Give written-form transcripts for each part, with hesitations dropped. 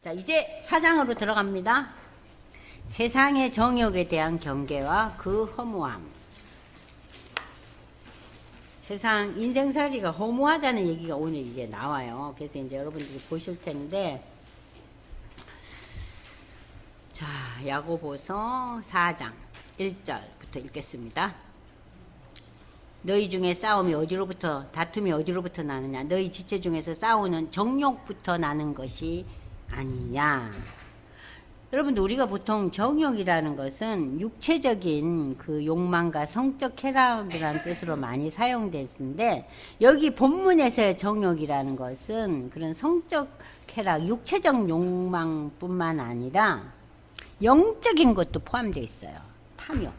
자, 이제 4장으로 들어갑니다. 세상의 정욕에 대한 경계와 그 허무함. 세상 인생살이가 허무하다는 얘기가 오늘 이제 나와요. 그래서 이제 여러분들이 보실 텐데, 자, 야고보서 4장 1절부터 읽겠습니다. 너희 중에 싸움이 어디로부터, 다툼이 어디로부터 나느냐? 너희 지체 중에서 싸우는 정욕부터 나는 것이 아니냐. 여러분들, 우리가 보통 정욕이라는 것은 육체적인 그 욕망과 성적 쾌락이라는 뜻으로 많이 사용됐는데, 여기 본문에서의 정욕이라는 것은 그런 성적 쾌락, 육체적 욕망뿐만 아니라 영적인 것도 포함되어 있어요. 탐욕.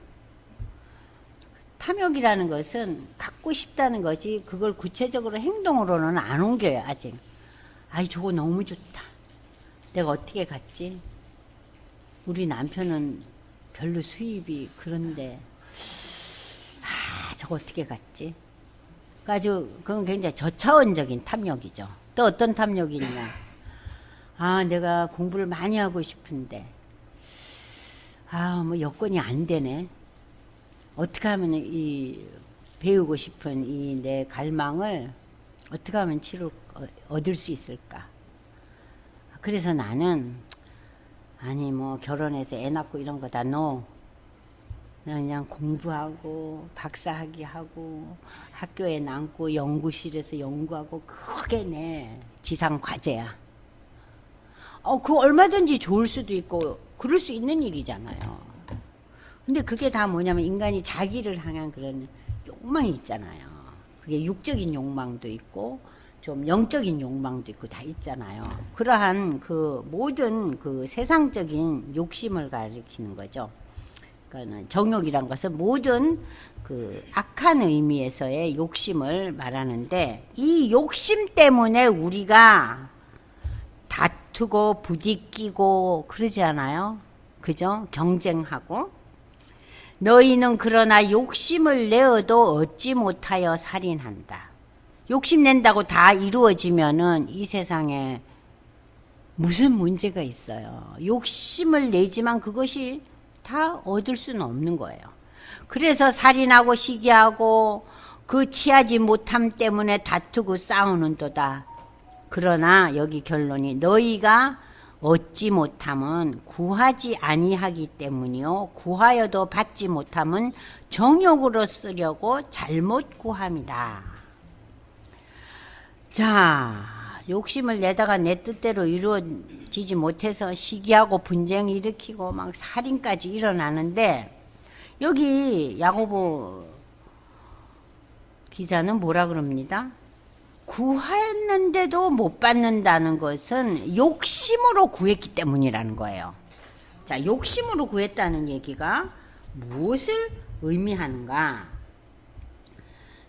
탐욕이라는 것은 갖고 싶다는 거지, 그걸 구체적으로 행동으로는 안 옮겨요. 아직. 아이, 저거 너무 좋다. 내가 어떻게 갔지? 우리 남편은 별로 수입이 그런데, 저거 어떻게 갔지? 그건 굉장히 저차원적인 탐욕이죠. 또 어떤 탐욕이냐? 내가 공부를 많이 하고 싶은데, 뭐 여건이 안 되네. 어떻게 하면 배우고 싶은 이 내 갈망을 어떻게 하면 얻을 수 있을까? 그래서 나는 뭐 결혼해서 애 낳고 이런 거 다 그냥 공부하고 박사학위 하고 학교에 남고 연구실에서 연구하고, 그게 내 지상 과제야. 그거 얼마든지 좋을 수도 있고 그럴 수 있는 일이잖아요. 근데 그게 다 뭐냐면 인간이 자기를 향한 그런 욕망이 있잖아요. 그게 육적인 욕망도 있고 좀 영적인 욕망도 있고 다 있잖아요. 그러한 그 모든 그 세상적인 욕심을 가리키는 거죠. 그러니까 정욕이란 것은 모든 그 악한 의미에서의 욕심을 말하는데, 이 욕심 때문에 우리가 다투고 부딪히고 그러지 않아요? 그죠? 경쟁하고. 너희는 그러나 욕심을 내어도 얻지 못하여 살인한다. 욕심낸다고 다 이루어지면은 이 세상에 무슨 문제가 있어요. 욕심을 내지만 그것이 다 얻을 수는 없는 거예요. 그래서 살인하고 시기하고 그 취하지 못함 때문에 다투고 싸우는도다. 그러나 여기 결론이, 너희가 얻지 못함은 구하지 아니하기 때문이요, 구하여도 받지 못함은 정욕으로 쓰려고 잘못 구함이다. 자, 욕심을 내다가 내 뜻대로 이루어지지 못해서 시기하고 분쟁 일으키고 막 살인까지 일어나는데, 여기 야고보 기자는 뭐라 그럽니다? 구했는데도 못 받는다는 것은 욕심으로 구했기 때문이라는 거예요. 자, 욕심으로 구했다는 얘기가 무엇을 의미하는가?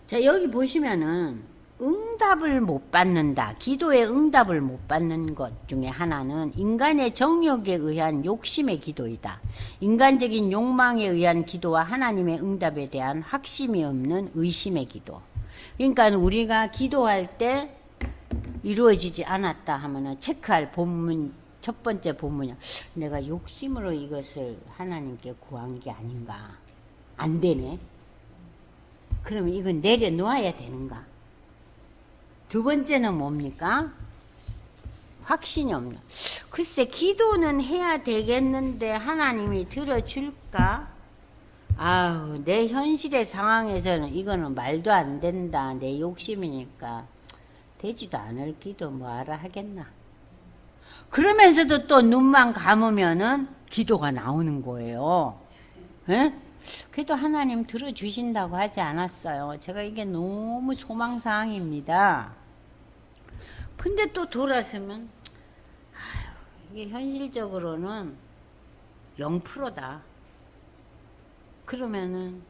자, 여기 보시면은 응답을 못 받는다, 기도의 응답을 못 받는 것 중에 하나는 인간의 정욕에 의한 욕심의 기도이다. 인간적인 욕망에 의한 기도와 하나님의 응답에 대한 확신이 없는 의심의 기도. 그러니까 우리가 기도할 때 이루어지지 않았다 하면은 체크할 본문, 첫 번째 본문이야. 내가 욕심으로 이것을 하나님께 구한 게 아닌가? 안 되네. 그러면 이건 내려놓아야 되는가? 두 번째는 뭡니까? 확신이 없는. 글쎄, 기도는 해야 되겠는데 하나님이 들어줄까? 내 현실의 상황에서는 이거는 말도 안 된다. 내 욕심이니까 되지도 않을 기도 뭐하라 하겠나. 그러면서도 또 눈만 감으면은 기도가 나오는 거예요. 에? 그래도 하나님 들어주신다고 하지 않았어요. 제가 이게 너무 소망사항입니다. 근데 또 돌아서면 이게 현실적으로는 0%다. 그러면은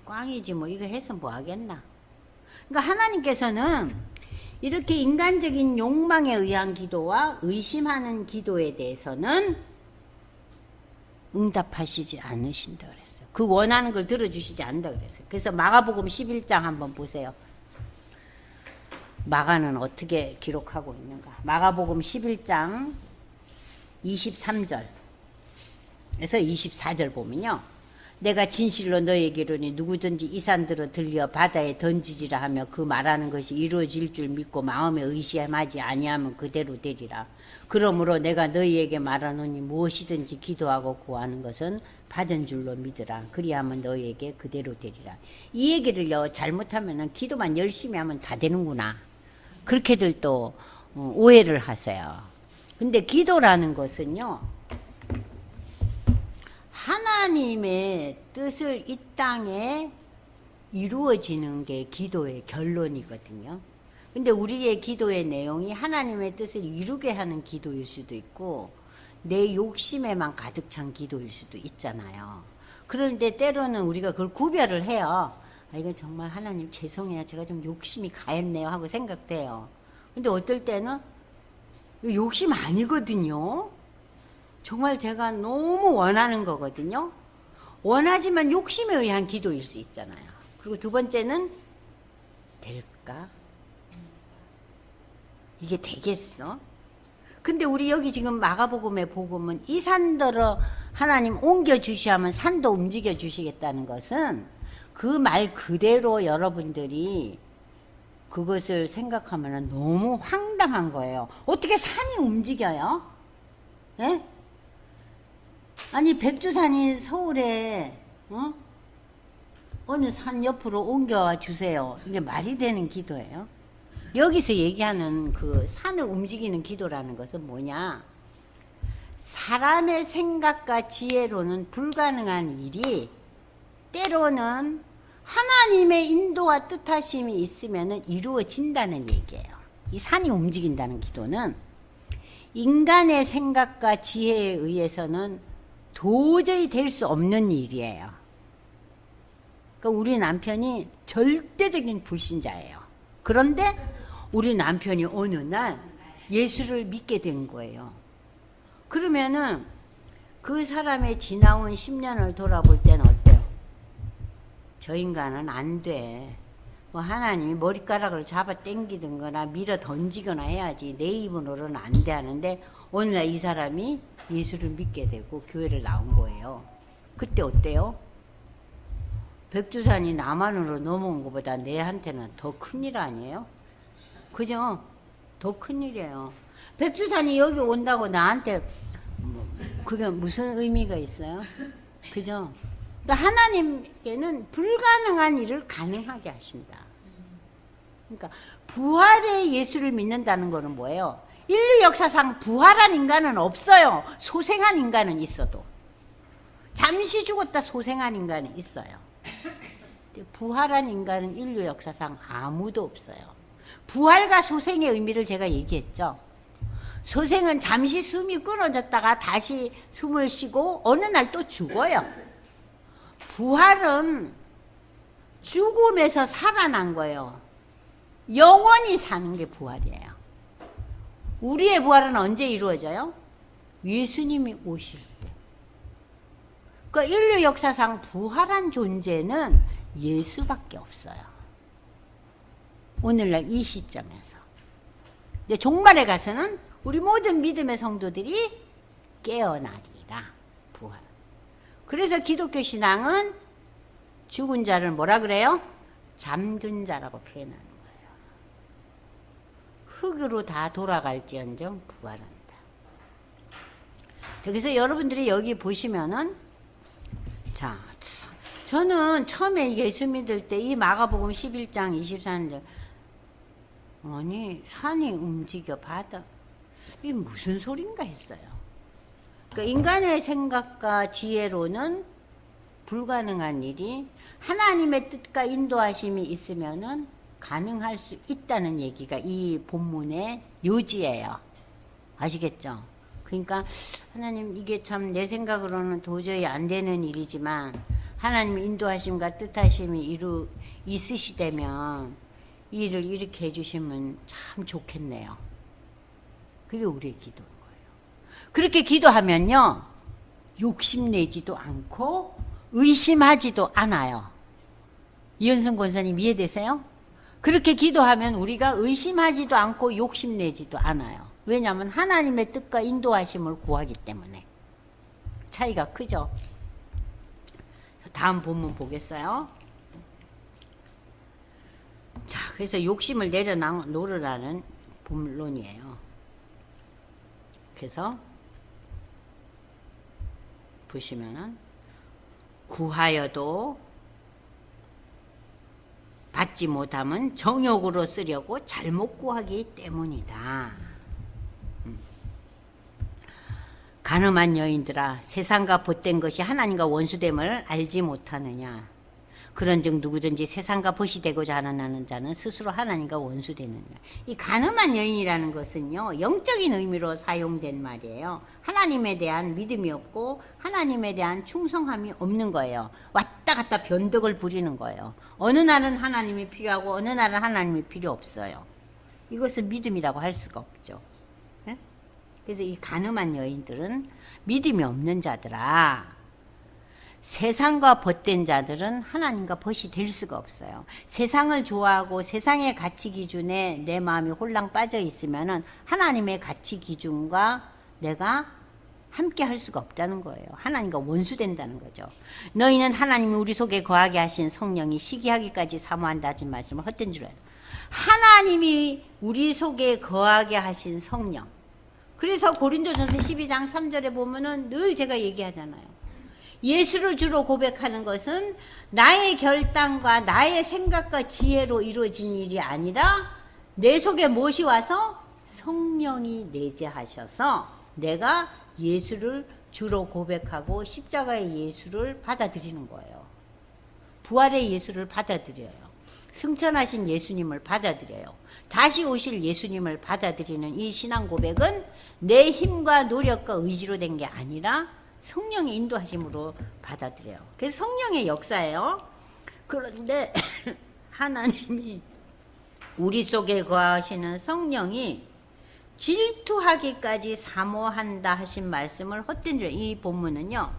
꽝이지 뭐, 이거 해서 뭐 하겠나. 그러니까 하나님께서는 이렇게 인간적인 욕망에 의한 기도와 의심하는 기도에 대해서는 응답하시지 않으신다 그랬어요. 그 원하는 걸 들어주시지 않는다 그랬어요. 그래서 마가복음 11장 한번 보세요. 마가는 어떻게 기록하고 있는가? 마가복음 11장 23절에서 24절 보면요. 내가 진실로 너에게 이르니 누구든지 이 산들어 들려 바다에 던지지라 하며 그 말하는 것이 이루어질 줄 믿고 마음에 의심하지 아니하면 그대로 되리라. 그러므로 내가 너희에게 말하노니 무엇이든지 기도하고 구하는 것은 받은 줄로 믿으라. 그리하면 너희에게 그대로 되리라. 이 얘기를요, 잘못하면 기도만 열심히 하면 다 되는구나, 그렇게들 또 오해를 하세요. 근데 기도라는 것은요, 하나님의 뜻을 이 땅에 이루어지는 게 기도의 결론이거든요. 근데 우리의 기도의 내용이 하나님의 뜻을 이루게 하는 기도일 수도 있고 내 욕심에만 가득 찬 기도일 수도 있잖아요. 그런데 때로는 우리가 그걸 구별을 해요. 아, 이건 정말 하나님 죄송해요, 제가 좀 욕심이 가했네요 하고 생각돼요. 근데 어떨 때는 욕심 아니거든요. 정말 제가 너무 원하는 거거든요. 원하지만 욕심에 의한 기도일 수 있잖아요. 그리고 두 번째는 될까? 이게 되겠어? 근데 우리 여기 지금 마가복음의 복음은 이 산들어 하나님 옮겨주시하면 산도 움직여 주시겠다는 것은 그 말 그대로 여러분들이 그것을 생각하면 너무 황당한 거예요. 어떻게 산이 움직여요? 예? 아니 백두산이 서울에 어느 산 옆으로 옮겨 주세요, 이게 말이 되는 기도예요? 여기서 얘기하는 그 산을 움직이는 기도라는 것은 뭐냐? 사람의 생각과 지혜로는 불가능한 일이 때로는 하나님의 인도와 뜻하심이 있으면 이루어진다는 얘기예요. 이 산이 움직인다는 기도는 인간의 생각과 지혜에 의해서는 도저히 될 수 없는 일이에요. 그러니까 우리 남편이 절대적인 불신자예요. 그런데 우리 남편이 어느 날 예수를 믿게 된 거예요. 그러면은 그 사람의 지나온 10년을 돌아볼 때는 어때요? 저 인간은 안 돼. 뭐 하나님이 머리카락을 잡아 당기든거나 밀어 던지거나 해야지 내 입으로는 안 돼 하는데 어느 날 이 사람이 예수를 믿게 되고 교회를 나온 거예요. 그때 어때요? 백두산이 남한으로 넘어온 것보다 내한테는 더 큰일 아니에요? 그죠? 더 큰일이에요. 백두산이 여기 온다고 나한테 그게 무슨 의미가 있어요? 그죠? 그러니까 하나님께는 불가능한 일을 가능하게 하신다. 그러니까 부활의 예수를 믿는다는 것은 뭐예요? 인류 역사상 부활한 인간은 없어요. 소생한 인간은 있어도. 잠시 죽었다 소생한 인간은 있어요. 부활한 인간은 인류 역사상 아무도 없어요. 부활과 소생의 의미를 제가 얘기했죠. 소생은 잠시 숨이 끊어졌다가 다시 숨을 쉬고 어느 날 또 죽어요. 부활은 죽음에서 살아난 거예요. 영원히 사는 게 부활이에요. 우리의 부활은 언제 이루어져요? 예수님이 오실 때. 그러니까 인류 역사상 부활한 존재는 예수밖에 없어요. 오늘날 이 시점에서. 근데 종말에 가서는 우리 모든 믿음의 성도들이 깨어나리라. 부활. 그래서 기독교 신앙은 죽은 자를 뭐라 그래요? 잠든 자라고 표현하는 거예요. 흙으로 다 돌아갈지언정 부활한다. 그래서 여러분들이 여기 보시면은, 자, 저는 처음에 예수 믿을 때 이 마가복음 11장 24절, 아니 산이 움직여 바다, 이게 무슨 소린가 했어요. 그러니까 인간의 생각과 지혜로는 불가능한 일이 하나님의 뜻과 인도하심이 있으면은 가능할 수 있다는 얘기가 이 본문의 요지예요. 아시겠죠? 그러니까 하나님, 이게 참 내 생각으로는 도저히 안 되는 일이지만 하나님의 인도하심과 뜻하심이 있으시다면 이 일을 이렇게 해주시면 참 좋겠네요. 그게 우리의 기도인 거예요. 그렇게 기도하면요, 욕심내지도 않고 의심하지도 않아요. 이현승 권사님 이해되세요? 그렇게 기도하면 우리가 의심하지도 않고 욕심내지도 않아요. 왜냐하면 하나님의 뜻과 인도하심을 구하기 때문에. 차이가 크죠. 다음 본문 보겠어요. 자, 그래서 욕심을 내려놓으라는 본론이에요. 그래서 보시면은 구하여도 받지 못함은 정욕으로 쓰려고 잘못 구하기 때문이다. 간음한 여인들아, 세상과 벗된 것이 하나님과 원수됨을 알지 못하느냐. 그런즉 누구든지 세상과 벗이 되고자 하는 자는 스스로 하나님과 원수되느냐. 이 간음한 여인이라는 것은요, 영적인 의미로 사용된 말이에요. 하나님에 대한 믿음이 없고 하나님에 대한 충성함이 없는 거예요. 왔다 갔다 변덕을 부리는 거예요. 어느 날은 하나님이 필요하고 어느 날은 하나님이 필요 없어요. 이것을 믿음이라고 할 수가 없죠. 네? 그래서 이 간음한 여인들은 믿음이 없는 자들아, 세상과 벗된 자들은 하나님과 벗이 될 수가 없어요. 세상을 좋아하고 세상의 가치 기준에 내 마음이 홀랑 빠져 있으면은 하나님의 가치 기준과 내가 함께 할 수가 없다는 거예요. 하나님과 원수된다는 거죠. 너희는 하나님이 우리 속에 거하게 하신 성령이 시기하기까지 사모한다 하신 말씀을 헛된 줄 알아요. 하나님이 우리 속에 거하게 하신 성령. 그래서 고린도전서 12장 3절에 보면은 늘 제가 얘기하잖아요. 예수를 주로 고백하는 것은 나의 결단과 나의 생각과 지혜로 이루어진 일이 아니라 내 속에 무엇이 와서 성령이 내재하셔서 내가 예수를 주로 고백하고 십자가의 예수를 받아들이는 거예요. 부활의 예수를 받아들여요. 승천하신 예수님을 받아들여요. 다시 오실 예수님을 받아들이는 이 신앙 고백은 내 힘과 노력과 의지로 된 게 아니라 성령의 인도하심으로 받아들여요. 그래서 성령의 역사예요. 그런데 하나님이 우리 속에 거하시는 성령이 질투하기까지 사모한다 하신 말씀을 헛된 줄. 이 본문은요,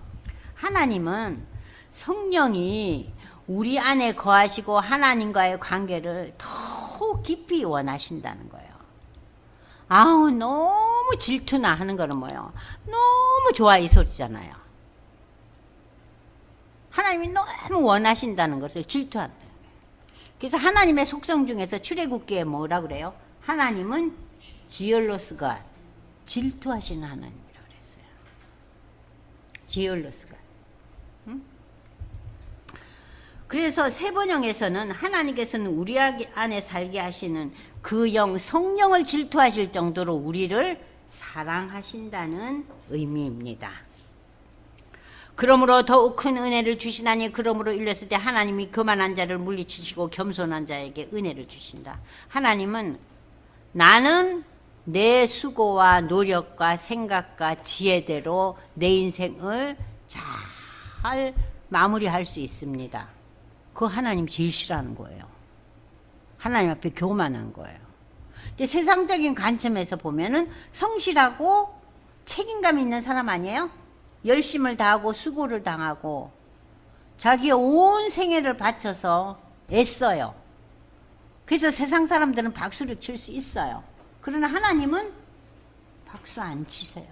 하나님은 성령이 우리 안에 거하시고 하나님과의 관계를 더욱 깊이 원하신다는 거예요. 아우, 너무 질투나 하는 거는 뭐예요? 너무 좋아, 이 소리잖아요. 하나님이 너무 원하신다는 것을 질투한다. 그래서 하나님의 속성 중에서 출애굽기에 뭐라 그래요? 하나님은 지얼로스가 질투하시는 하나님이라고 그랬어요. 지얼로스가. 응? 그래서 세번역에서는 하나님께서는 우리 안에 살게 하시는 그 영, 성령을 질투하실 정도로 우리를 사랑하신다는 의미입니다. 그러므로 더욱 큰 은혜를 주시나니 그러므로 일렀을 때 하나님이 교만한 자를 물리치시고 겸손한 자에게 은혜를 주신다. 하나님은 나는 내 수고와 노력과 생각과 지혜대로 내 인생을 잘 마무리할 수 있습니다. 그거 하나님 제일 싫어하는 거예요. 하나님 앞에 교만한 거예요. 근데 세상적인 관점에서 보면은 성실하고 책임감 있는 사람 아니에요? 열심을 다하고 수고를 당하고 자기의 온 생애를 바쳐서 애써요. 그래서 세상 사람들은 박수를 칠 수 있어요. 그러나 하나님은 박수 안 치세요.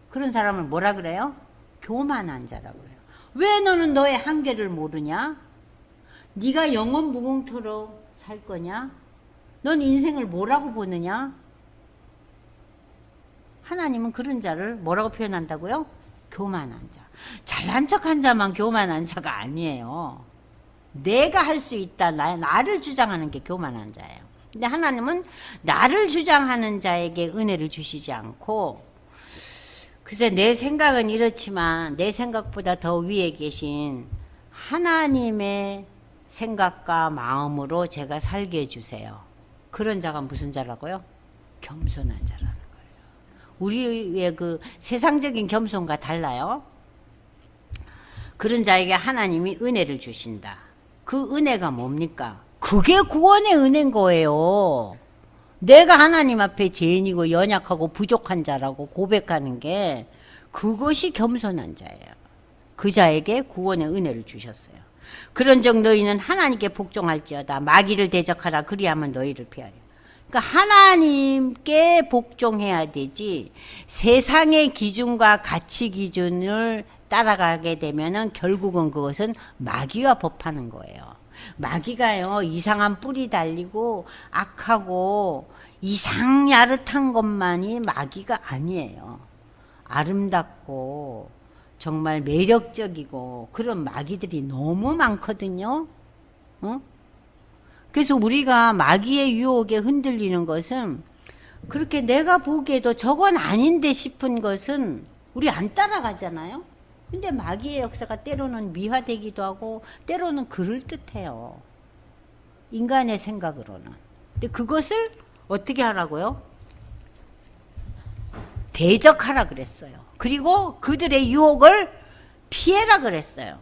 그런 사람을 뭐라 그래요? 교만한 자라고 그래요. 왜 너는 너의 한계를 모르냐? 네가 영원 무궁토록 살 거냐? 넌 인생을 뭐라고 보느냐? 하나님은 그런 자를 뭐라고 표현한다고요? 교만한 자. 잘난 척한 자만 교만한 자가 아니에요. 내가 할 수 있다, 나를 주장하는 게 교만한 자예요. 근데 하나님은 나를 주장하는 자에게 은혜를 주시지 않고, 글쎄 내 생각은 이렇지만 내 생각보다 더 위에 계신 하나님의 생각과 마음으로 제가 살게 해주세요. 그런 자가 무슨 자라고요? 겸손한 자라는 거예요. 우리의 그 세상적인 겸손과 달라요. 그런 자에게 하나님이 은혜를 주신다. 그 은혜가 뭡니까? 그게 구원의 은혜인 거예요. 내가 하나님 앞에 죄인이고 연약하고 부족한 자라고 고백하는 게 그것이 겸손한 자예요. 그 자에게 구원의 은혜를 주셨어요. 그런즉 너희는 하나님께 복종할지어다. 마귀를 대적하라. 그리하면 너희를 피하리라. 그러니까 하나님께 복종해야 되지 세상의 기준과 가치 기준을 따라가게 되면은 결국은 그것은 마귀와 법하는 거예요. 마귀가요 이상한 뿔이 달리고 악하고 이상 야릇한 것만이 마귀가 아니에요. 아름답고 정말 매력적이고 그런 마귀들이 너무 많거든요. 그래서 우리가 마귀의 유혹에 흔들리는 것은 그렇게 내가 보기에도 저건 아닌데 싶은 것은 우리 안 따라가잖아요. 근데 마귀의 역사가 때로는 미화되기도 하고 때로는 그럴듯해요. 인간의 생각으로는. 근데 그것을 어떻게 하라고요? 대적하라 그랬어요. 그리고 그들의 유혹을 피해라 그랬어요.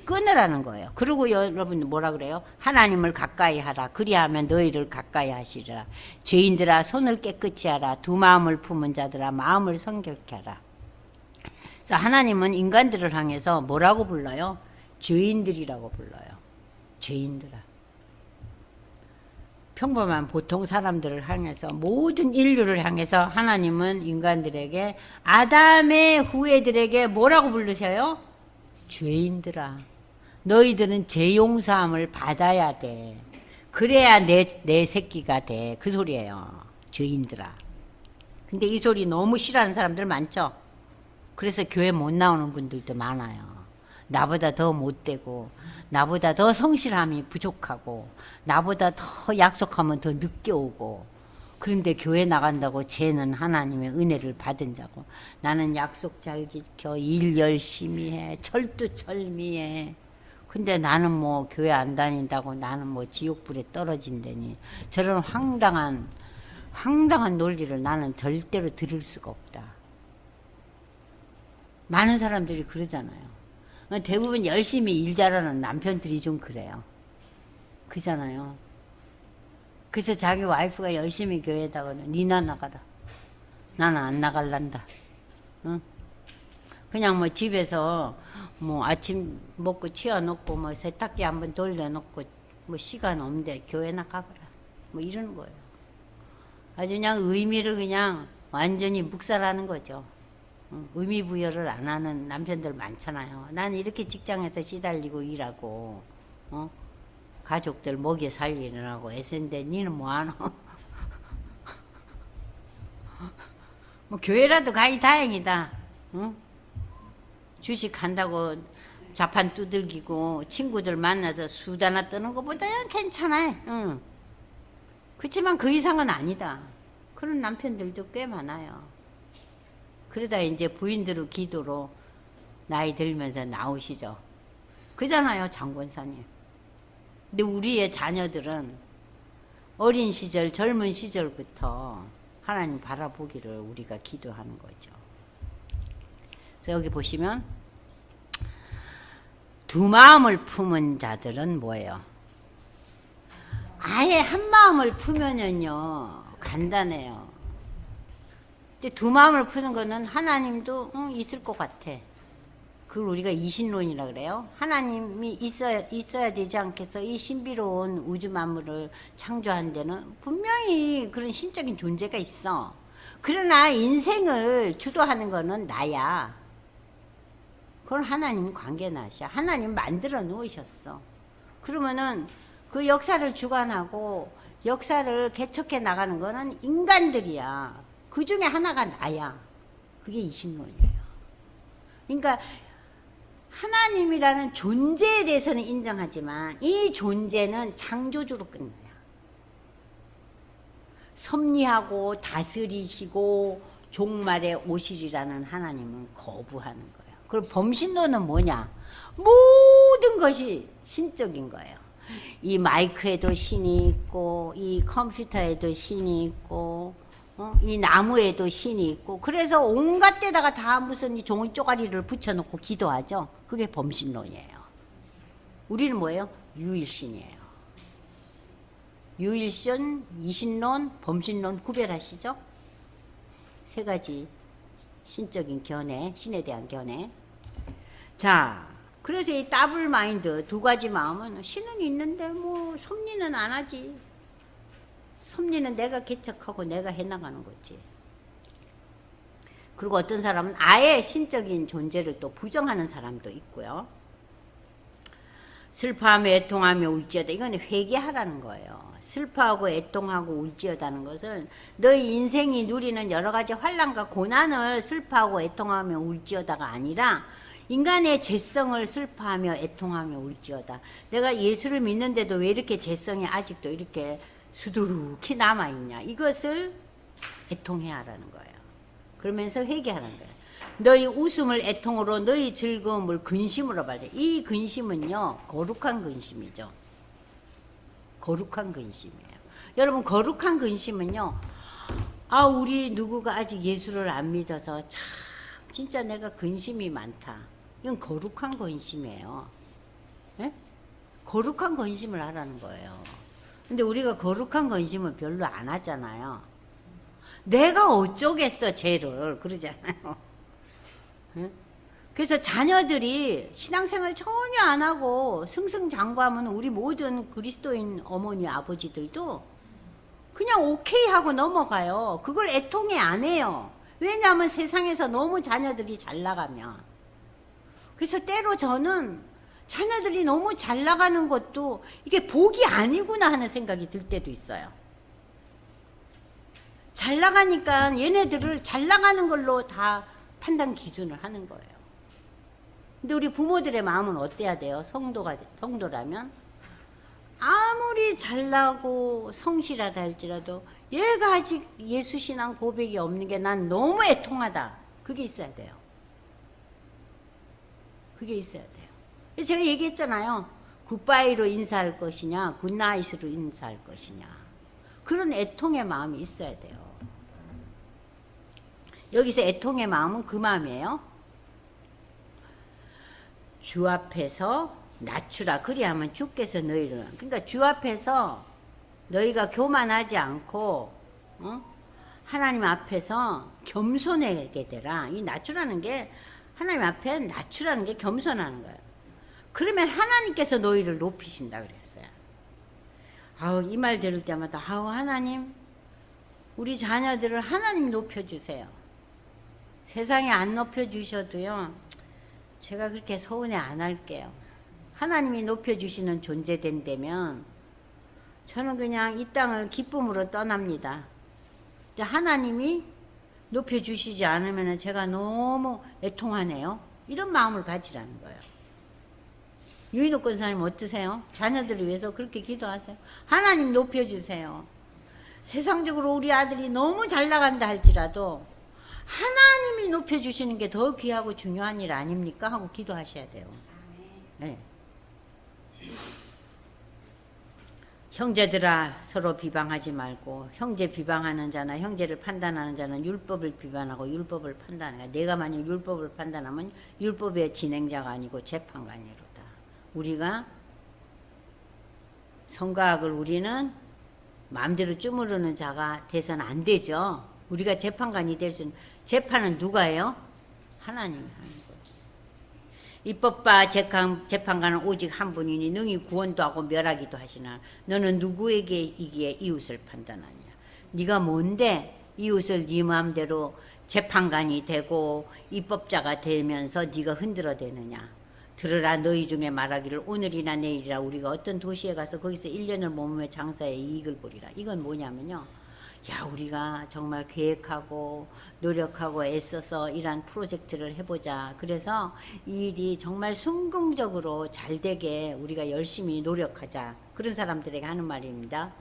끊으라는 거예요. 그리고 여러분 뭐라 그래요? 하나님을 가까이 하라. 그리하면 너희를 가까이 하시리라. 죄인들아 손을 깨끗이 하라. 두 마음을 품은 자들아 마음을 성결케 하라. 그래서 하나님은 인간들을 향해서 뭐라고 불러요? 죄인들이라고 불러요. 죄인들아. 평범한 보통 사람들을 향해서 모든 인류를 향해서 하나님은 인간들에게 아담의 후예들에게 뭐라고 부르세요? 죄인들아. 너희들은 죄 용서함을 받아야 돼. 그래야 내 새끼가 돼. 그 소리예요. 죄인들아. 근데 이 소리 너무 싫어하는 사람들 많죠? 그래서 교회 못 나오는 분들도 많아요. 나보다 더 못되고 나보다 더 성실함이 부족하고 나보다 더 약속하면 더 늦게 오고 그런데 교회 나간다고 쟤는 하나님의 은혜를 받은 자고 나는 약속 잘 지켜 일 열심히 해 철두철미해 근데 나는 뭐 교회 안 다닌다고 나는 뭐 지옥불에 떨어진다니 저런 황당한 논리를 나는 절대로 들을 수가 없다. 많은 사람들이 그러잖아요. 대부분 열심히 일 잘하는 남편들이 좀 그래요. 그잖아요. 그래서 자기 와이프가 열심히 교회에다가는 니나 나가라. 나는 안 나갈란다. 응? 그냥 뭐 집에서 뭐 아침 먹고 치워놓고 뭐 세탁기 한번 돌려놓고 뭐 시간 없는데 교회 나가거라. 뭐 이러는 거예요. 아주 그냥 의미를 그냥 완전히 묵살하는 거죠. 의미 부여를 안 하는 남편들 많잖아요. 나는 이렇게 직장에서 시달리고 일하고 가족들 먹여 살리느라고 애쓴데 니는 뭐하노? 뭐 교회라도 가기 다행이다. 주식 한다고 자판 두들기고 친구들 만나서 수다나 떠는 것보다야 괜찮아요. 그렇지만 그 이상은 아니다. 그런 남편들도 꽤 많아요. 그러다 이제 부인들의 기도로 나이 들면서 나오시죠. 그잖아요, 장권사님. 근데 우리의 자녀들은 어린 시절, 젊은 시절부터 하나님 바라보기를 우리가 기도하는 거죠. 그래서 여기 보시면 두 마음을 품은 자들은 뭐예요? 아예 한 마음을 품으면요 간단해요. 근데 두 마음을 푸는 거는 하나님도 있을 것 같아. 그걸 우리가 이신론이라 그래요. 하나님이 있어야 되지 않겠어? 이 신비로운 우주 만물을 창조한 데는 분명히 그런 신적인 존재가 있어. 그러나 인생을 주도하는 거는 나야. 그건 하나님 관계나시야. 하나님 만들어 놓으셨어. 그러면은 그 역사를 주관하고 역사를 개척해 나가는 거는 인간들이야. 그 중에 하나가 나야. 그게 이신론이에요. 그러니까 하나님이라는 존재에 대해서는 인정하지만 이 존재는 창조주로 끝나요. 섭리하고 다스리시고 종말에 오시리라는 하나님은 거부하는 거예요. 그리고 범신론은 뭐냐? 모든 것이 신적인 거예요. 이 마이크에도 신이 있고 이 컴퓨터에도 신이 있고 이 나무에도 신이 있고 그래서 온갖 데다가 다 무슨 이 종이 쪼가리를 붙여놓고 기도하죠. 그게 범신론이에요. 우리는 뭐예요? 유일신이에요. 유일신, 이신론, 범신론 구별하시죠? 세 가지 신적인 견해, 신에 대한 견해. 자, 그래서 이 더블 마인드 두 가지 마음은 신은 있는데 뭐 섭리는 안 하지. 섭리는 내가 개척하고 내가 해나가는 거지. 그리고 어떤 사람은 아예 신적인 존재를 또 부정하는 사람도 있고요. 슬퍼하며 애통하며 울지어다. 이건 회개하라는 거예요. 슬퍼하고 애통하고 울지어다는 것은 너희 인생이 누리는 여러 가지 환난과 고난을 슬퍼하고 애통하며 울지어다가 아니라 인간의 죄성을 슬퍼하며 애통하며 울지어다. 내가 예수를 믿는데도 왜 이렇게 죄성이 아직도 이렇게 수두룩히 남아있냐. 이것을 애통해야 하라는 거예요. 그러면서 회개하는 거예요. 너희 웃음을 애통으로 너희 즐거움을 근심으로 받아. 이 근심은요 거룩한 근심이죠. 거룩한 근심이에요. 여러분 거룩한 근심은요, 아 우리 누구가 아직 예수를 안 믿어서 참 진짜 내가 근심이 많다. 이건 거룩한 근심이에요. 네? 거룩한 근심을 하라는 거예요. 근데 우리가 거룩한 근심은 별로 안 하잖아요. 내가 어쩌겠어 쟤를 그러잖아요. 응? 그래서 자녀들이 신앙생활 전혀 안 하고 승승장구하면 우리 모든 그리스도인 어머니 아버지들도 그냥 오케이 하고 넘어가요. 그걸 애통해 안 해요. 왜냐하면 세상에서 너무 자녀들이 잘 나가면. 그래서 때로 저는 자녀들이 너무 잘 나가는 것도 이게 복이 아니구나 하는 생각이 들 때도 있어요. 잘 나가니까 얘네들을 잘 나가는 걸로 다 판단 기준을 하는 거예요. 근데 우리 부모들의 마음은 어때야 돼요? 성도라면 아무리 잘나고 성실하다 할지라도 얘가 아직 예수신앙 고백이 없는 게 난 너무 애통하다. 그게 있어야 돼요. 그게 있어야 돼요. 제가 얘기했잖아요. 굿바이로 인사할 것이냐 굿나잇으로 인사할 것이냐. 그런 애통의 마음이 있어야 돼요. 여기서 애통의 마음은 그 마음이에요. 주 앞에서 낮추라. 그리하면 주께서 너희를. 그러니까 주 앞에서 너희가 교만하지 않고 하나님 앞에서 겸손하게 되라. 이 낮추라는 게 하나님 앞에 낮추라는 게 겸손하는 거예요. 그러면 하나님께서 너희를 높이신다 그랬어요. 아우 이 말 들을 때마다 아우 하나님 우리 자녀들을 하나님 높여주세요. 세상에 안 높여주셔도요 제가 그렇게 서운해 안 할게요. 하나님이 높여주시는 존재 된다면 저는 그냥 이 땅을 기쁨으로 떠납니다. 근데 하나님이 높여주시지 않으면 제가 너무 애통하네요. 이런 마음을 가지라는 거예요. 유인옥 권사님 어떠세요? 자녀들을 위해서 그렇게 기도하세요. 하나님 높여주세요. 세상적으로 우리 아들이 너무 잘 나간다 할지라도 하나님이 높여주시는 게 더 귀하고 중요한 일 아닙니까? 하고 기도하셔야 돼요. 네. 형제들아 서로 비방하지 말고 형제 비방하는 자나 형제를 판단하는 자는 율법을 비방하고 율법을 판단해. 내가 만약 율법을 판단하면 율법의 진행자가 아니고 재판관이로다. 우리가 성가학을 우리는 마음대로 쭈무르는 자가 돼서는 안 되죠. 우리가 재판관이 될 수 있는 재판은 누가 해요? 하나님이 하는 거죠. 입법과 재판관은 오직 한 분이니 능히 구원도 하고 멸하기도 하시나 너는 누구에게 이기에 이웃을 판단하냐. 네가 뭔데 이웃을 네 마음대로 재판관이 되고 입법자가 되면서 네가 흔들어대느냐. 들으라 너희 중에 말하기를 오늘이나 내일이라 우리가 어떤 도시에 가서 거기서 1년을 머무며 장사에 이익을 보리라. 이건 뭐냐면요. 야 우리가 정말 계획하고 노력하고 애써서 이런 프로젝트를 해보자. 그래서 이 일이 정말 성공적으로 잘 되게 우리가 열심히 노력하자. 그런 사람들에게 하는 말입니다.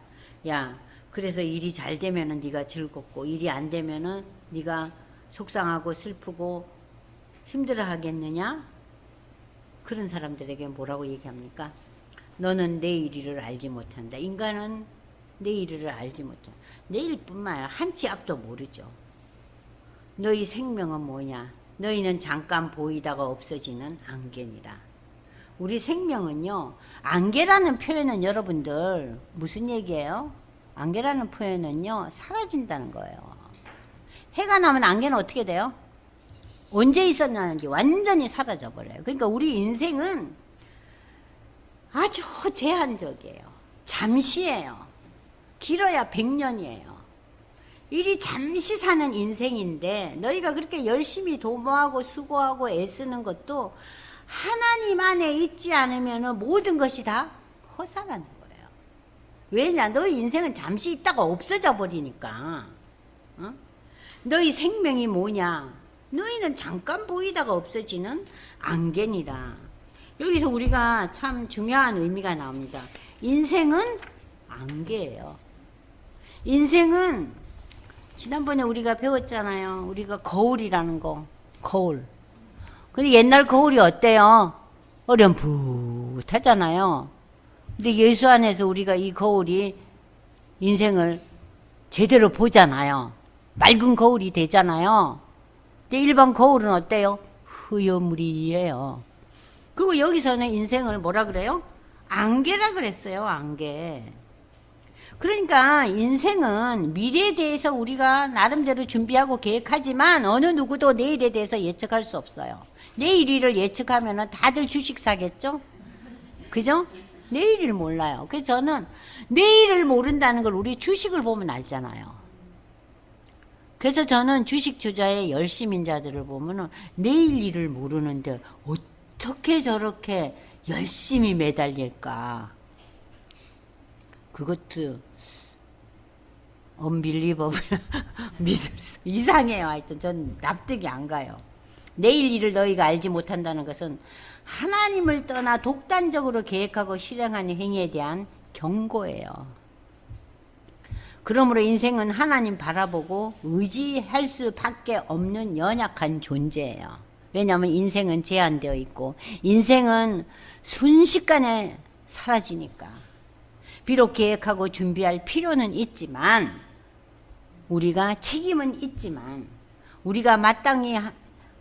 야 그래서 일이 잘 되면은 네가 즐겁고 일이 안 되면은 네가 속상하고 슬프고 힘들어 하겠느냐? 그런 사람들에게 뭐라고 얘기합니까? 너는 내일 일을 알지 못한다. 인간은 내일 일을 알지 못한다. 내일뿐만 아니라 한치 앞도 모르죠. 너희 생명은 뭐냐? 너희는 잠깐 보이다가 없어지는 안개니라. 우리 생명은요. 안개라는 표현은 여러분들 무슨 얘기예요? 안개라는 표현은요. 사라진다는 거예요. 해가 나면 안개는 어떻게 돼요? 언제 있었냐는지 완전히 사라져 버려요. 그러니까 우리 인생은 아주 제한적이에요. 잠시예요. 길어야 100년이에요. 이리 잠시 사는 인생인데 너희가 그렇게 열심히 도모하고 수고하고 애쓰는 것도 하나님 안에 있지 않으면 모든 것이 다 허사라는 거예요. 왜냐? 너희 인생은 잠시 있다가 없어져 버리니까. 어? 너희 생명이 뭐냐? 너희는 잠깐 보이다가 없어지는 안개니라. 여기서 우리가 참 중요한 의미가 나옵니다. 인생은 안개예요. 인생은 지난번에 우리가 배웠잖아요. 우리가 거울이라는 거. 거울. 근데 옛날 거울이 어때요? 어렴풋하잖아요. 근데 예수 안에서 우리가 이 거울이 인생을 제대로 보잖아요. 맑은 거울이 되잖아요. 근데 일반 거울은 어때요? 흐여물이에요. 그리고 여기서는 인생을 뭐라 그래요? 안개라 그랬어요. 안개. 그러니까 인생은 미래에 대해서 우리가 나름대로 준비하고 계획하지만 어느 누구도 내일에 대해서 예측할 수 없어요. 내일 일을 예측하면 다들 주식 사겠죠? 그죠? 내일을 몰라요. 그래서 저는 내일을 모른다는 걸 우리 주식을 보면 알잖아요. 그래서 저는 주식 투자의 열심인자들을 보면 내일 일을 모르는데 어떻게 저렇게 열심히 매달릴까? 그것도 unbelievable 믿을 수 이상해요. 하여튼 전 납득이 안 가요. 내일 일을 너희가 알지 못한다는 것은 하나님을 떠나 독단적으로 계획하고 실행하는 행위에 대한 경고예요. 그러므로 인생은 하나님 바라보고 의지할 수밖에 없는 연약한 존재예요. 왜냐하면 인생은 제한되어 있고 인생은 순식간에 사라지니까. 비록 계획하고 준비할 필요는 있지만 우리가 책임은 있지만 우리가 마땅히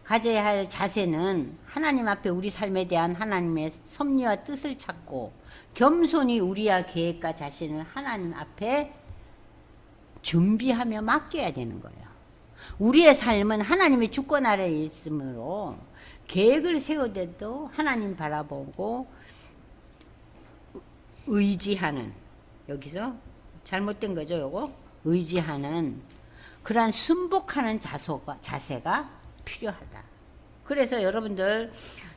가져야 할 자세는 하나님 앞에 우리 삶에 대한 하나님의 섭리와 뜻을 찾고 겸손히 우리의 계획과 자신을 하나님 앞에 준비하며 맡겨야 되는 거예요. 우리의 삶은 하나님의 주권 아래에 있으므로 계획을 세울 때도 하나님 바라보고 의지하는, 여기서 잘못된 거죠, 요거? 의지하는 그러한 순복하는 자세가 필요하다. 그래서 여러분들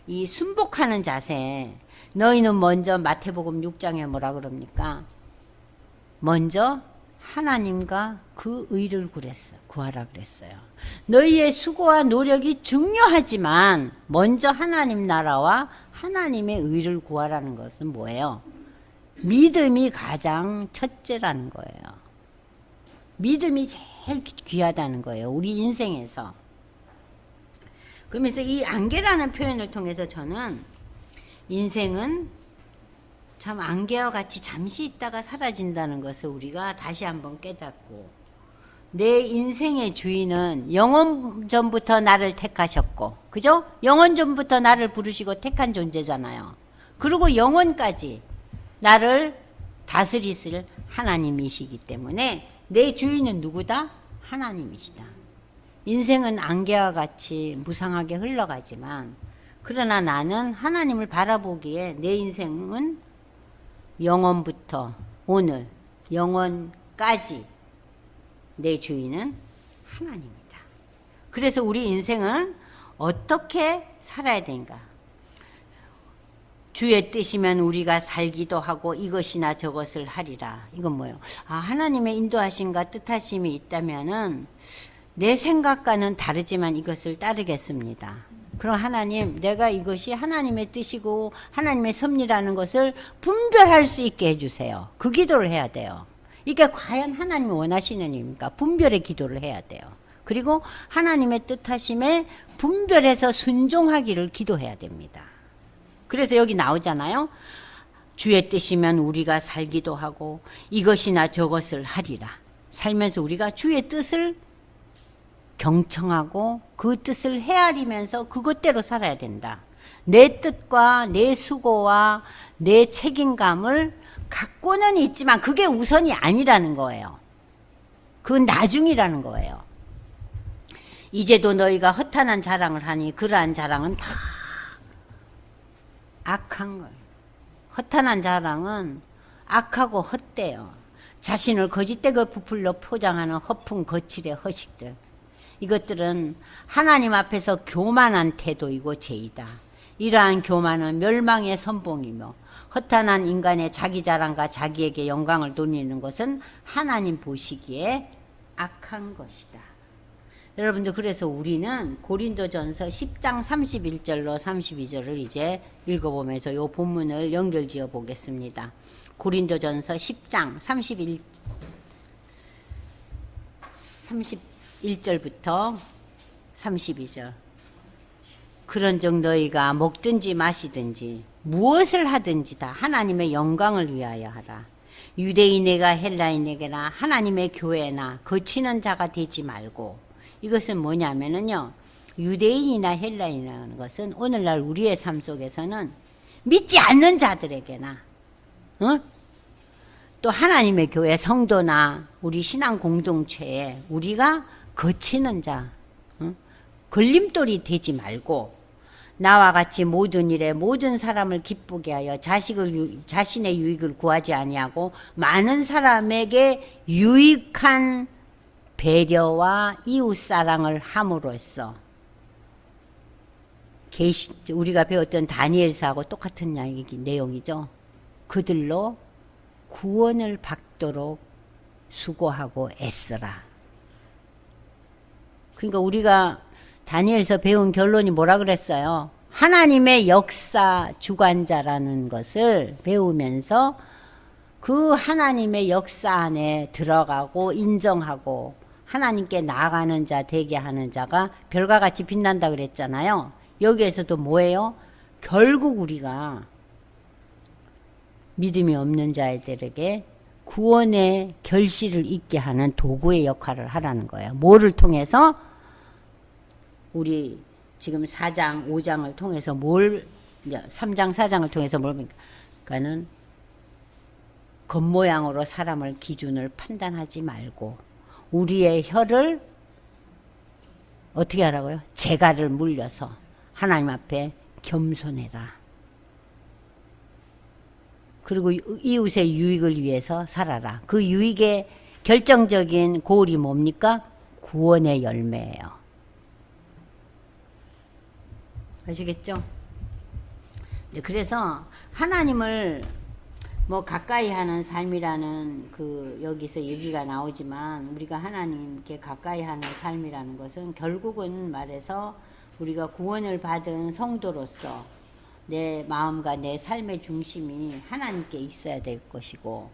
이 순복하는 자세, 너희는 먼저 마태복음 6장에 뭐라 그럽니까? 먼저 하나님과 그 의를 구하라 그랬어요. 너희의 수고와 노력이 중요하지만 먼저 하나님 나라와 하나님의 의를 구하라는 것은 뭐예요? 믿음이 가장 첫째라는 거예요. 믿음이 제일 귀하다는 거예요. 우리 인생에서. 그러면서 이 안개라는 표현을 통해서 저는 인생은 참 안개와 같이 잠시 있다가 사라진다는 것을 우리가 다시 한번 깨닫고 내 인생의 주인은 영원전부터 나를 택하셨고, 그죠? 영원전부터 나를 부르시고 택한 존재잖아요. 그리고 영원까지 나를 다스리실 하나님이시기 때문에 내 주인은 누구다? 하나님이시다. 인생은 안개와 같이 무상하게 흘러가지만 그러나 나는 하나님을 바라보기에 내 인생은 영원부터 오늘 영원까지 내 주인은 하나님이다. 그래서 우리 인생은 어떻게 살아야 되는가? 주의 뜻이면 우리가 살기도 하고 이것이나 저것을 하리라. 이건 뭐예요? 하나님의 인도하심과 뜻하심이 있다면은 내 생각과는 다르지만 이것을 따르겠습니다. 그럼 하나님, 내가 이것이 하나님의 뜻이고 하나님의 섭리라는 것을 분별할 수 있게 해주세요. 그 기도를 해야 돼요. 이게 과연 하나님이 원하시는 일입니까? 분별의 기도를 해야 돼요. 그리고 하나님의 뜻하심에 분별해서 순종하기를 기도해야 됩니다. 그래서 여기 나오잖아요. 주의 뜻이면 우리가 살기도 하고 이것이나 저것을 하리라. 살면서 우리가 주의 뜻을 경청하고 그 뜻을 헤아리면서 그것대로 살아야 된다. 내 뜻과 내 수고와 내 책임감을 갖고는 있지만 그게 우선이 아니라는 거예요. 그건 나중이라는 거예요. 이제도 너희가 허탄한 자랑을 하니 그러한 자랑은 다 악한 거예요. 허탄한 자랑은 악하고 헛되요. 자신을 거짓되게 부풀려 포장하는 허풍 거칠의 허식들. 이것들은 하나님 앞에서 교만한 태도이고 죄이다. 이러한 교만은 멸망의 선봉이며 허탄한 인간의 자기 자랑과 자기에게 영광을 돌리는 것은 하나님 보시기에 악한 것이다. 여러분들, 그래서 우리는 고린도전서 10장 31절로 32절을 이제 읽어보면서 이 본문을 연결지어 보겠습니다. 고린도전서 10장 31절부터 32절. 그런즉 너희가 먹든지 마시든지 무엇을 하든지 다 하나님의 영광을 위하여 하라. 유대인에게 헬라인에게나 하나님의 교회나 거치는 자가 되지 말고. 이것은 뭐냐면은요, 유대인이나 헬라인이라는 것은 오늘날 우리의 삶 속에서는 믿지 않는 자들에게나 또 하나님의 교회 성도나 우리 신앙 공동체에 우리가 거치는 자, 걸림돌이 되지 말고 나와 같이 모든 일에 모든 사람을 기쁘게 하여 자신의 유익을 구하지 아니하고 많은 사람에게 유익한 배려와 이웃사랑을 함으로써 우리가 배웠던 다니엘서하고 똑같은 내용이죠. 그들로 구원을 받도록 수고하고 애쓰라. 그러니까 우리가 다니엘서 배운 결론이 뭐라 그랬어요? 하나님의 역사 주관자라는 것을 배우면서 그 하나님의 역사 안에 들어가고 인정하고 하나님께 나아가는 자 되게 하는 자가 별과 같이 빛난다 그랬잖아요. 여기에서도 뭐예요? 결국 우리가 믿음이 없는 자들에게 구원의 결실을 있게 하는 도구의 역할을 하라는 거예요. 뭐를 통해서? 우리 지금 4장, 5장을 통해서 3장, 4장을 통해서 그러니까는 겉모양으로 사람을 기준을 판단하지 말고 우리의 혀를 어떻게 하라고요? 재갈을 물려서 하나님 앞에 겸손해라. 그리고 이웃의 유익을 위해서 살아라. 그 유익의 결정적인 고울이 뭡니까? 구원의 열매예요. 아시겠죠? 네, 그래서 하나님을 가까이 하는 삶이라는 여기서 얘기가 나오지만 우리가 하나님께 가까이 하는 삶이라는 것은 결국은 말해서 우리가 구원을 받은 성도로서 내 마음과 내 삶의 중심이 하나님께 있어야 될 것이고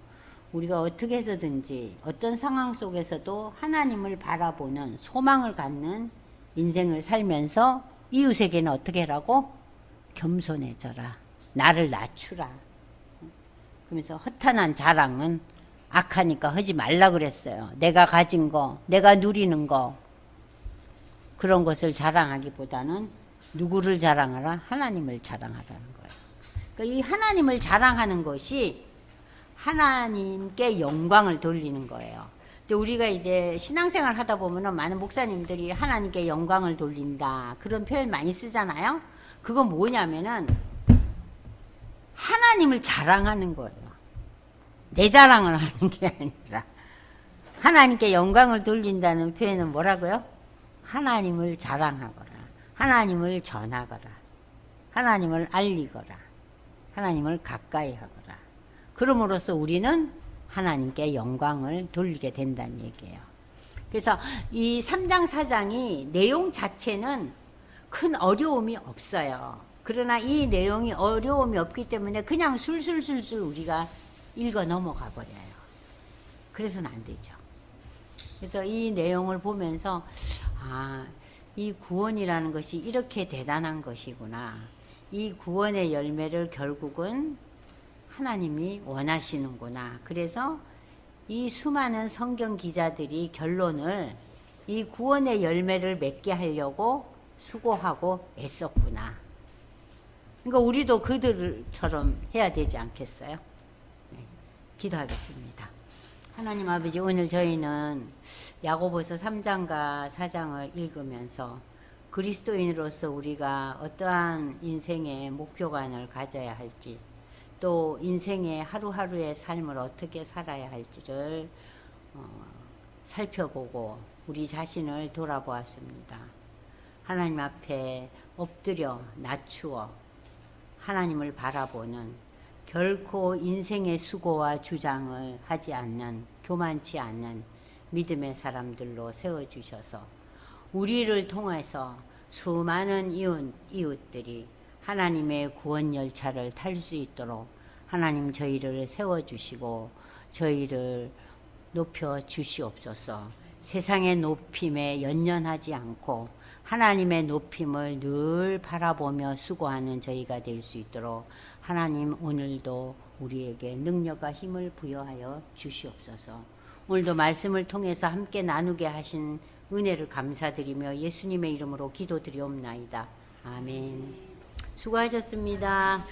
우리가 어떻게 해서든지 어떤 상황 속에서도 하나님을 바라보는 소망을 갖는 인생을 살면서 이웃에게는 어떻게 하라고? 겸손해져라. 나를 낮추라. 그러면서 허탄한 자랑은 악하니까 하지 말라 그랬어요. 내가 가진 거, 내가 누리는 거 그런 것을 자랑하기보다는 누구를 자랑하라? 하나님을 자랑하라는 거예요. 그러니까 이 하나님을 자랑하는 것이 하나님께 영광을 돌리는 거예요. 근데 우리가 이제 신앙생활 하다 보면은 많은 목사님들이 하나님께 영광을 돌린다 그런 표현 많이 쓰잖아요. 그건 뭐냐면은 하나님을 자랑하는 거예요. 내 자랑을 하는 게 아니라 하나님께 영광을 돌린다는 표현은 뭐라고요? 하나님을 자랑하거라, 하나님을 전하거라, 하나님을 알리거라, 하나님을 가까이 하거라. 그럼으로써 우리는 하나님께 영광을 돌리게 된다는 얘기예요. 그래서 이 3장 4장이 내용 자체는 큰 어려움이 없어요. 그러나 이 내용이 어려움이 없기 때문에 그냥 술술술술 우리가 읽어 넘어가 버려요. 그래서는 안 되죠. 그래서 이 내용을 보면서 이 구원이라는 것이 이렇게 대단한 것이구나. 이 구원의 열매를 결국은 하나님이 원하시는구나. 그래서 이 수많은 성경 기자들이 결론을 이 구원의 열매를 맺게 하려고 수고하고 애썼구나. 그러니까 우리도 그들처럼 해야 되지 않겠어요? 네, 기도하겠습니다. 하나님 아버지, 오늘 저희는 야고보서 3장과 4장을 읽으면서 그리스도인으로서 우리가 어떠한 인생의 목표관을 가져야 할지, 또 인생의 하루하루의 삶을 어떻게 살아야 할지를 살펴보고 우리 자신을 돌아보았습니다. 하나님 앞에 엎드려 낮추어 하나님을 바라보는, 결코 인생의 수고와 주장을 하지 않는, 교만치 않는 믿음의 사람들로 세워주셔서 우리를 통해서 수많은 이웃들이 하나님의 구원 열차를 탈 수 있도록 하나님 저희를 세워주시고 저희를 높여 주시옵소서. 세상의 높임에 연연하지 않고 하나님의 높임을 늘 바라보며 수고하는 저희가 될 수 있도록 하나님 오늘도 우리에게 능력과 힘을 부여하여 주시옵소서. 오늘도 말씀을 통해서 함께 나누게 하신 은혜를 감사드리며 예수님의 이름으로 기도드리옵나이다. 아멘. 수고하셨습니다.